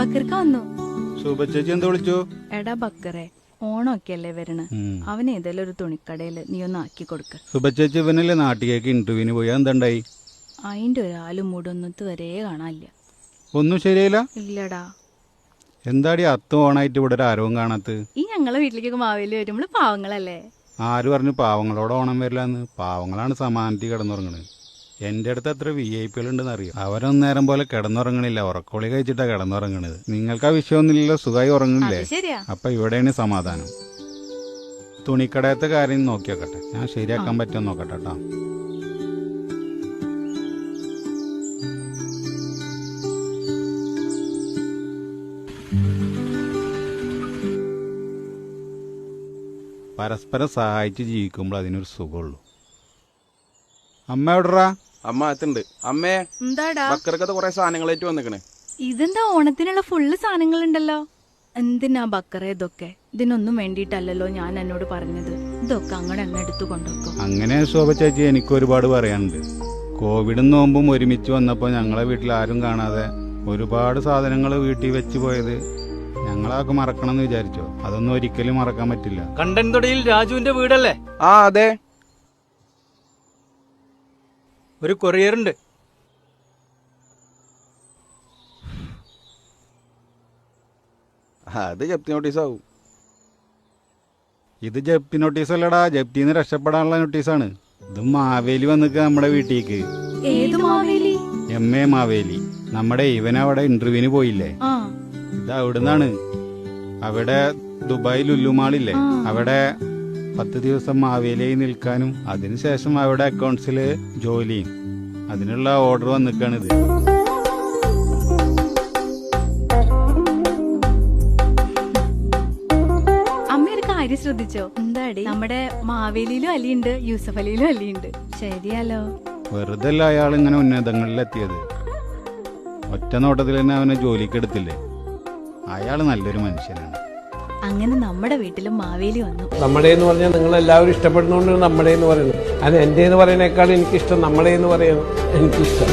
ബക്കർക്ക വന്നു. സുബച്ചേച്ചി എന്താ വിളിച്ചു? എടാ ബക്കറെ, ഓണമൊക്കെ അല്ലേ വരണ, അവന് ഏതെങ്കിലും ഒരു തുണിക്കടയില് നീ ഒന്ന് ആക്കി കൊടുക്ക. സുബച്ചേച്ചി ഇവനല്ലേ നാട്ടിലേക്ക് ഇന്റർവ്യൂവിന് പോയി, എന്തുണ്ടായി? അതിന്റെ ഒരാളും മൂടൊന്നത്ത് വരെ കാണാനില്ല. ഒന്നും ശരിയായില്ല? ഇല്ലടാ. എന്താടി അത്ത ഓണായിട്ട് ഇവിടെ ഒരു ആരവും കാണാത്ത? ഈ ഞങ്ങളെ വീട്ടിലേക്ക് മാവേലി വരും, നമ്മള് പാവങ്ങളല്ലേ. ആര് പറഞ്ഞു പാവങ്ങളോട് ഓണം വരില്ലാന്ന്? പാവങ്ങളാണ് സമാനത്തി കിടന്നുറങ്ങണത്. എന്റെ അടുത്ത് എത്ര VIP ഉണ്ടെന്ന് അറിയാം. അവരൊന്നും നേരം പോലെ കിടന്നുറങ്ങണില്ല, ഉറക്കോളി കഴിച്ചിട്ടാ കിടന്നുറങ്ങണത്. നിങ്ങൾക്ക് ആ വിഷയമൊന്നുമില്ലല്ലോ, സുഖമായി ഉറങ്ങണില്ലേ? അപ്പൊ ഇവിടെയാണ് സമാധാനം. തുണിക്കടയത്തെ കാര്യം നോക്കി നോക്കട്ടെ, ഞാൻ ശരിയാക്കാൻ പറ്റുമോ നോക്കട്ടെ കേട്ടോ. പരസ്പരം സഹായിച്ച് ജീവിക്കുമ്പോൾ അതിനൊരു സുഖമുള്ളൂ. അമ്മ എവിടെറാ? അമ്മ അകത്തുണ്ട്. അമ്മേ, എന്താടാ ബക്കർക്കത്തെ കുറെ സാധനങ്ങളായിട്ട് വന്നിക്കണേ. ഇതെന്താ ഓണത്തിനുള്ള ഫുള്ള് സാധനങ്ങളുണ്ടല്ലോ. എന്തിനാ ബക്കറ ഇതൊക്കെ? ഇതിനൊന്നും വേണ്ടിയിട്ടല്ലോ ഞാൻ എന്നോട് പറഞ്ഞത്. ഇതൊക്കെ അങ്ങടെ അങ്ങ് എടുത്തു കൊണ്ടുവെക്കും. അങ്ങനെ ശോഭ ചേച്ചി, എനിക്ക് ഒരുപാട് പറയാനുണ്ട്. കോവിഡും നോമ്പും ഒരുമിച്ച് വന്നപ്പോൾ ഞങ്ങളെ വീട്ടിൽ ആരും കാണാതെ ഒരുപാട് സാധനങ്ങൾ വീട്ടിൽ വെച്ച് പോയത് ഞങ്ങളൊക്കെ മറക്കണം എന്ന് വിചാരിച്ചോ? അതൊന്നും ഒരിക്കലും മറക്കാൻ പറ്റില്ല. കണ്ടൻതൊടിയിൽ രാജുവിന്റെ വീടല്ലേ? ആ അതെ. ഒരു കൊറിയർ ഉണ്ട്. അത് ജപ്തി നോട്ടീസ് ആവും. ഇത് ജപ്തി നോട്ടീസ് അല്ലടാ, ജപ്തിന്ന് രക്ഷപ്പെടാനുള്ള നോട്ടീസാണ്. ഇത് മാവേലി വന്നിക്ക നമ്മുടെ വീട്ടിലേക്ക്. ഏത് മാവേലി? MA മാവേലി. നമ്മുടെ ഇവനവിടെ ഇന്റർവ്യൂവിന് പോയില്ലേ, ഇത് അവിടുന്നാണ്. അവിടെ ദുബായ് ലുലുമാളില്ലേ, അവിടെ 10 ദിവസം മാവേലിയായി നിൽക്കാനും അതിനുശേഷം അവിടെ അക്കൗണ്ട്സില് ജോലിയും, അതിനുള്ള ഓർഡർ വന്നിക്കാണിത്. അമ്മ ഒരു കാര്യം ശ്രദ്ധിച്ചോ? എന്താടി, നമ്മുടെ മാവേലിയിലും അലിയുണ്ട്, യൂസഫ് അലിയിലും അലിയുണ്ട്. ശരിയാലോ? വെറുതെ അല്ല അയാൾ ഇങ്ങനെ ഉന്നതങ്ങളിലെത്തിയത്. ഒറ്റ നോട്ടത്തിൽ തന്നെ അവനെ ജോലിക്ക് എടുത്തില്ലേ. അയാൾ നല്ലൊരു മനുഷ്യനാണ്. അങ്ങനെ നമ്മുടെ വീട്ടിലും മാവേലി വന്നു. നമ്മുടെ എന്ന് പറഞ്ഞാൽ നിങ്ങൾ എല്ലാവരും ഇഷ്ടപ്പെടുന്നതുകൊണ്ട് നമ്മുടെ എന്ന് പറയുന്നത്, അത് എൻ്റെ എന്ന് പറയുന്നേക്കാൾ എനിക്കിഷ്ടം നമ്മുടെ എന്ന് പറയുന്നത് എനിക്കിഷ്ടം.